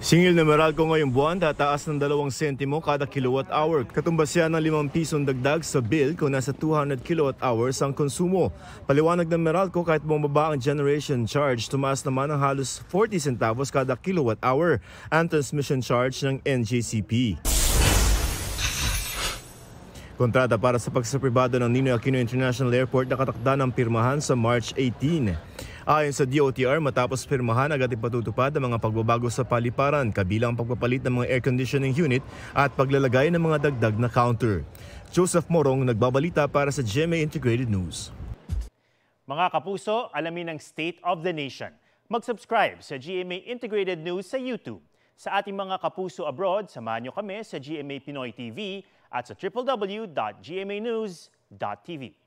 Singil na Meralco ngayong buwan, tataas ng 2 sentimo kada kilowatt hour. Katumbas yan ng 5 pisong dagdag sa bill kung nasa 200 kilowatt hours ang konsumo. Paliwanag ng Meralco, kahit bumaba ang generation charge, tumaas naman ang halos 40 centavos kada kilowatt hour ang transmission charge ng NGCP. Kontrata para sa pagsapribado ng Ninoy Aquino International Airport nakatakda ng pirmahan sa March 18. Ayon sa DOTR, matapos pirmahan, agad ipatutupad ang mga pagbabago sa paliparan, kabilang ang pagpapalit ng mga air conditioning unit at paglalagay ng mga dagdag na counter. Joseph Morong, nagbabalita para sa GMA Integrated News. Mga kapuso, alamin ang State of the Nation. Mag-subscribe sa GMA Integrated News sa YouTube. Sa ating mga kapuso abroad, samahan niyo kami sa GMA Pinoy TV at sa www.gmanews.tv.